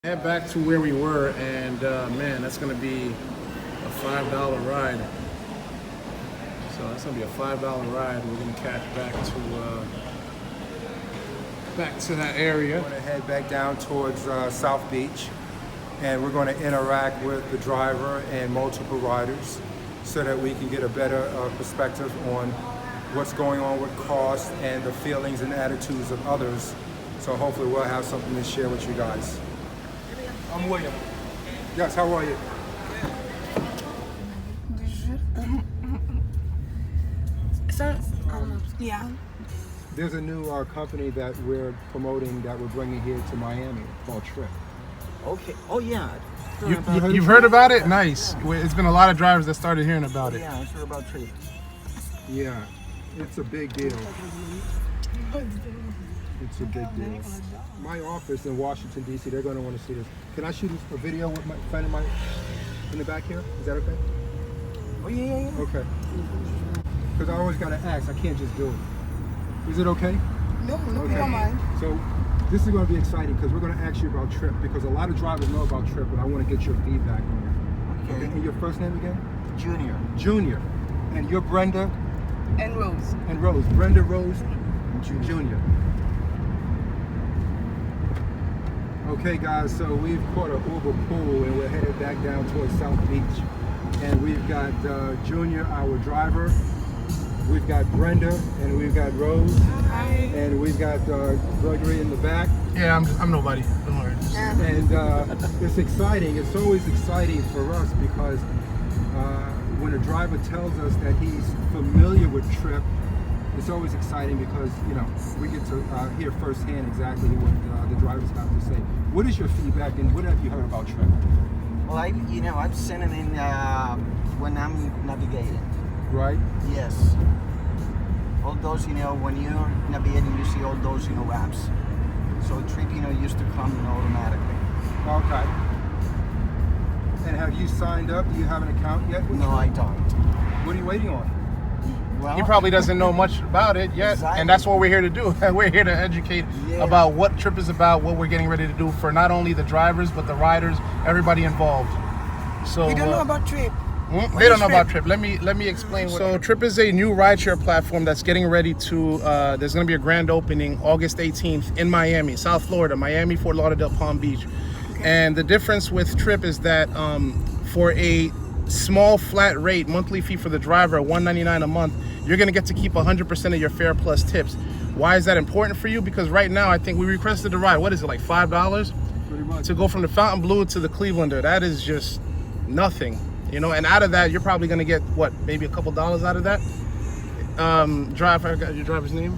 Head back to where we were, and man, that's gonna be a $5 ride. So that's gonna be a $5 ride. We're gonna catch back to that area. We're going to head back down towards South Beach, and we're going to interact with the driver and multiple riders so that we can get a better perspective on what's going on with cost and the feelings and attitudes of others. So hopefully we'll have something to share with you guys. I'm William. Yes, how are you? Yeah. There's a new company that we're promoting that we're bringing here to Miami called Tryp. Okay. Oh yeah. You've heard about it? Nice. It's been a lot of drivers that started hearing about it. Yeah, I heard about Tryp. Yeah, it's a big deal. It's a big deal. My office in Washington, D.C., they're going to want to see this. Can I shoot a video with my friend in the back here? Is that okay? Oh yeah. Okay. Because I always got to ask. I can't just do it. Is it okay? No, Okay. don't mind. So this is going to be exciting because we're going to ask you about Tryp because a lot of drivers know about Tryp, but I want to get your feedback on it. Okay. And your first name again? Junior. Junior. And you're Brenda? And Rose. And Rose. Brenda, Rose, Junior. Okay guys, so we've caught an Uber pool and we're headed back down towards South Beach. And we've got Junior, our driver. We've got Brenda and we've got Rose. Hi. And we've got Gregory in the back. Yeah, I'm nobody. Don't worry. And it's exciting. It's always exciting for us because when a driver tells us that he's familiar with Tryp, it's always exciting because, you know, we get to hear firsthand exactly what the drivers have to say. What is your feedback and what have you heard about Tryp? Well, I've seen it in when I'm navigating. Right? Yes. All those, when you're navigating, you see all those, apps. So Tryp, used to come automatically. Okay. And have you signed up? Do you have an account yet? No, I don't. What are you waiting on? Well, He probably doesn't know much about it yet, Exactly. and that's what we're here to do. We're here to educate about what Tryp is about, what we're getting ready to do for not only the drivers, but the riders, everybody involved. So We don't know about Tryp. They don't know about Tryp. Let me explain. So Tryp is a new rideshare platform that's getting ready to. There's going to be a grand opening August 18th in Miami, South Florida, Miami, Fort Lauderdale, Palm Beach. And the difference with Tryp is that for a small flat rate monthly fee for the driver, $199 a month, you're going to get to keep 100% of your fare plus tips. Why is that important for you? Because right now I think we requested the ride. What is it, like $5 Pretty much. to go from the Fontainebleau to the Clevelander? That is just nothing. And out of that, you're probably going to get, what, maybe a couple dollars out of that? Driver, I got your driver's name?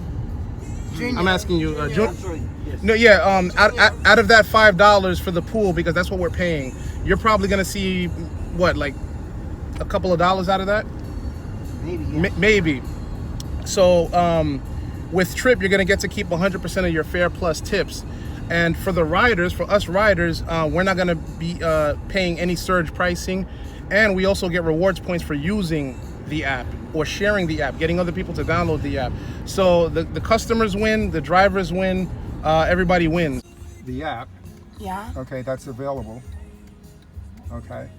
Junior. I'm asking you, I'm sorry. Yes. No, yeah, out of that $5 for the pool, because that's what we're paying, you're probably going to see, what, like a couple of dollars out of that? Maybe. Yeah. Maybe. So with Tryp, you're going to get to keep 100% of your fare plus tips. And for the riders, for us riders, we're not going to be paying any surge pricing. And we also get rewards points for using the app or sharing the app, getting other people to download the app. So the customers win, the drivers win, everybody wins. The app, Yeah. okay, that's available. Okay.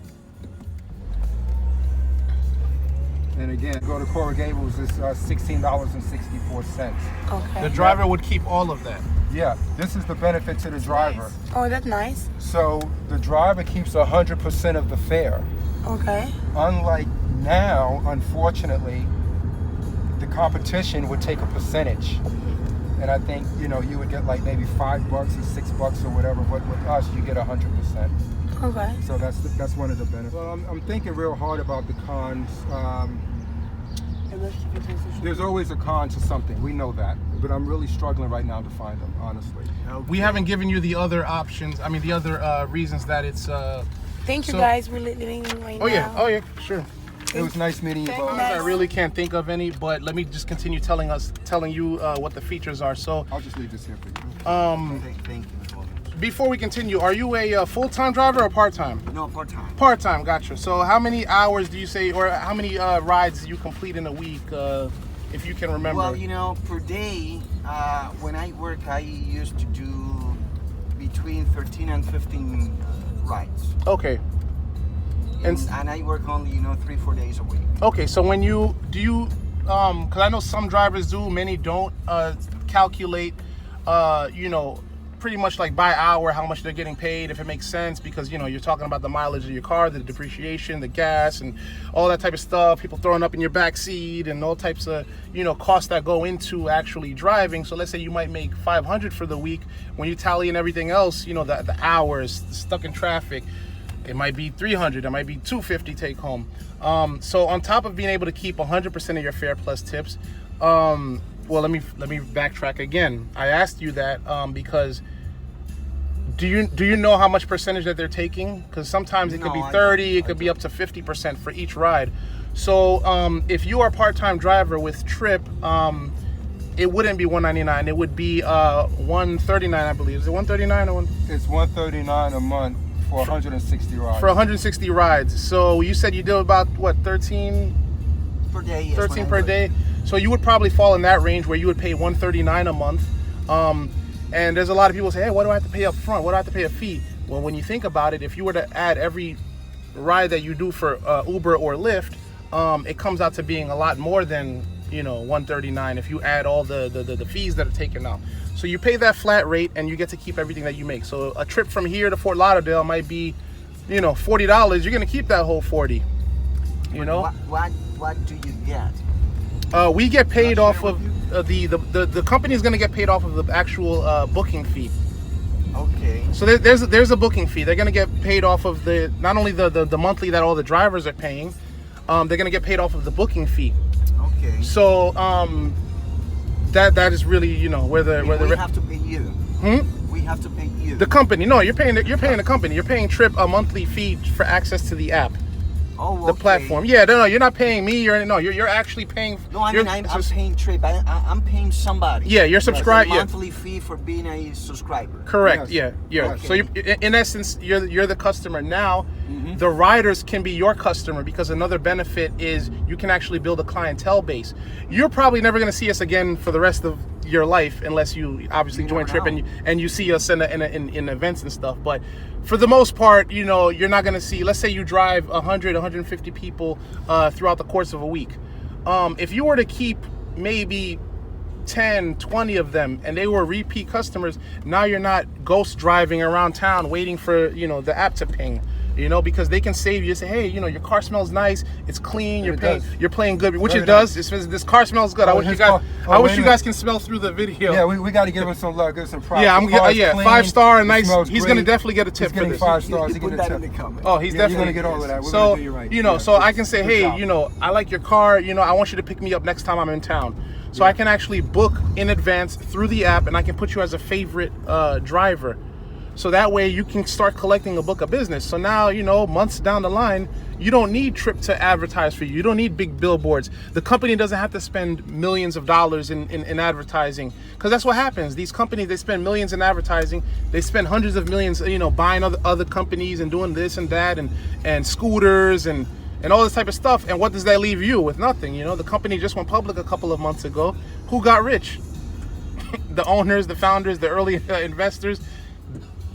And again, go to Coral Gables, it's $16.64. Okay. The driver would keep all of that. Yeah, this is the benefit to the driver. Oh, that's nice. So the driver keeps 100% of the fare. Okay. Unlike now, unfortunately, the competition would take a percentage. And I think, you would get like maybe $5 or $6 or whatever, but with us, you get 100%. Okay. So that's one of the benefits. Well, I'm thinking real hard about the cons. There's always a con to something, we know that, but I'm really struggling right now to find them, honestly. We haven't given you the other options, the other reasons that it's... Thank you So- guys for listening right Oh now. yeah, sure. It was nice meeting you Thank both. you. I really can't think of any, but let me just continue telling you what the features are. So I'll just leave this here for you. Thank you. before we continue, are you a full-time driver or part-time? No, part-time. Part-time, gotcha. So how many hours do you say, or how many rides do you complete in a week, if you can remember? Well, per day, when I work, I used to do between 13 and 15 rides. Okay. And I work only, 3-4 days a week. Okay, so when you because I know some drivers do, many don't calculate, pretty much like by hour how much they're getting paid, if it makes sense, because you're talking about the mileage of your car, the depreciation, the gas, and all that type of stuff. People throwing up in your back seat and all types of costs that go into actually driving. So let's say you might make 500 for the week. When you tally in everything else, the hours stuck in traffic, it might be 300, it might be 250 take home. So on top of being able to keep 100% of your fare plus tips, well, let me backtrack again. I asked you that because do you know how much percentage that they're taking? Because sometimes it could be 30, it could be up to 50% for each ride. So if you are a part-time driver with Tryp, it wouldn't be $199. It would be $139, I believe. Is it $139 or It's $139 a month. For 160 rides. For 160 rides. So you said you do about, what, 13? Per day, yes. 13 per day. So you would probably fall in that range where you would pay $139 a month. And there's a lot of people say, hey, what do I have to pay up front? What do I have to pay a fee? Well, when you think about it, if you were to add every ride that you do for Uber or Lyft, it comes out to being a lot more than, $139 if you add all the fees that are taken out. So you pay that flat rate and you get to keep everything that you make. So a trip from here to Fort Lauderdale might be, $40. You're gonna keep that whole 40. What do you get? We get paid off of the company is gonna get paid off of the actual booking fee. Okay. So there's a booking fee. They're gonna get paid off of not only the monthly that all the drivers are paying, they're gonna get paid off of the booking fee. Okay. So that is really where we have to pay you. We have to pay you. The company. No, you're paying the company. You're paying Tryp a monthly fee for access to the app. Oh, okay. The platform. Yeah, no, you're not paying me. You're actually paying. No, I'm paying Tryp. I'm paying somebody. Yeah, you're subscribed. A monthly fee for being a subscriber. Correct. Yes. Yeah. Okay. So in essence, you're the customer now. Mm-hmm. The riders can be your customer because another benefit is you can actually build a clientele base. You're probably never going to see us again for the rest of your life unless you obviously join Tryp and you see us in events and stuff. But for the most part, you're not going to see. Let's say you drive 150 people throughout the course of a week. If you were to keep maybe 10, 20 of them and they were repeat customers, now you're not ghost driving around town waiting for the app to ping. Because they can save you. Say, hey, your car smells nice. It's clean. You're playing good, which it does. It says this car smells good. I wish you guys can smell through the video. Yeah, we got to give him some love, give him some props. Yeah, clean, 5-star and nice. He's great. gonna definitely get a tip He's getting for this. 5 stars. You put that in the comments. Oh, he's definitely gonna get all of that. We're so gonna do you right. so I can say, Good hey, job. I like your car. I want you to pick me up next time I'm in town. So I can actually book in advance through the app, and I can put you as a favorite driver. So that way you can start collecting a book of business. So now, months down the line, you don't need Tryp to advertise for you. You don't need big billboards. The company doesn't have to spend millions of dollars in advertising, because that's what happens. These companies, they spend millions in advertising. They spend hundreds of millions, buying other companies and doing this and that and scooters and all this type of stuff. And what does that leave you with? Nothing. The company just went public a couple of months ago. Who got rich? The owners, the founders, the early investors.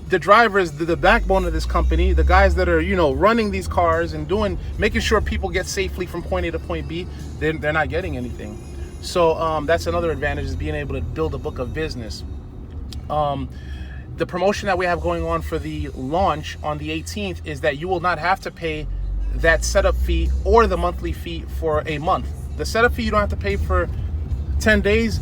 The drivers, the backbone of this company, the guys that are, running these cars and making sure people get safely from point A to point B, they're not getting anything. So that's another advantage, is being able to build a book of business. The promotion that we have going on for the launch on the 18th is that you will not have to pay that setup fee or the monthly fee for a month. The setup fee you don't have to pay for 10 days.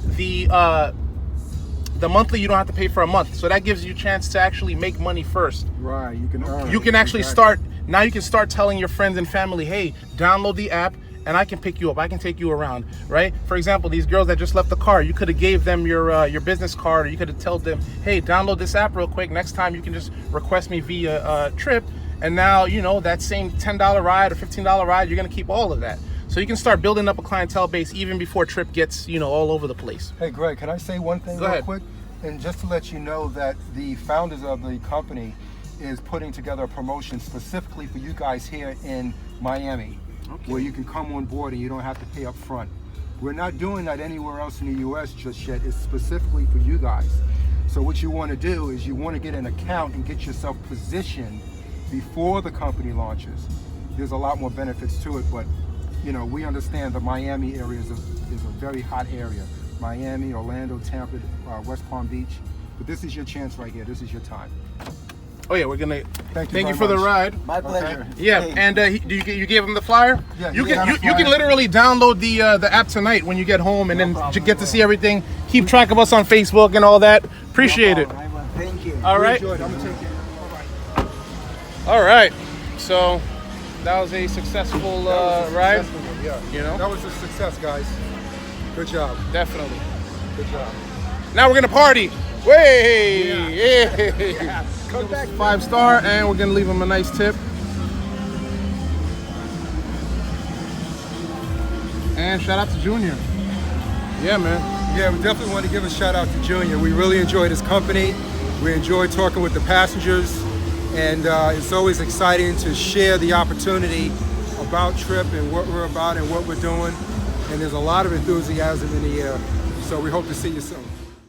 The monthly you don't have to pay for a month. So that gives you a chance to actually make money first. Right, you can earn. You can actually start, now you can start telling your friends and family, hey, download the app and I can pick you up. I can take you around, right? For example, these girls that just left the car, you could have gave them your business card, or you could have told them, hey, download this app real quick. Next time you can just request me via Tryp. And now, that same $10 ride or $15 ride, you're gonna keep all of that. So you can start building up a clientele base even before Tryp gets, all over the place. Hey, Greg, can I say one thing real quick? And just to let you know that the founders of the company is putting together a promotion specifically for you guys here in Miami, where you can come on board and you don't have to pay up front. We're not doing that anywhere else in the U.S. just yet. It's specifically for you guys. So So what you want to do is you want to get an account and get yourself positioned before the company launches. There's a lot more benefits to it, but you know, we understand the Miami area is a very hot area. Miami, Orlando, Tampa, West Palm Beach. But this is your chance right here. This is your time. Oh yeah, we're gonna Thank you thank you very for the much. ride. My pleasure. Yeah, Hey, and you gave him the flyer. Yeah, you he got a you flyer. can literally download the app tonight when you get home, and No then problem, get to bro. see everything. Keep track of us on Facebook and all that. Appreciate it. no problem. Thank you. All right, Enjoy it. I'm gonna take care. all right. So that was a successful ride. Yeah. You know? That was a success, guys. Good job. Definitely. Good job. Now we're gonna party. Way! Yeah. Come back. 5-star, and we're gonna leave him a nice tip. And shout out to Junior. Yeah, man. Yeah, we definitely want to give a shout out to Junior. We really enjoyed his company. We enjoyed talking with the passengers, and it's always exciting to share the opportunity about Tryp and what we're about and what we're doing. And there's a lot of enthusiasm in the air. So we hope to see you soon.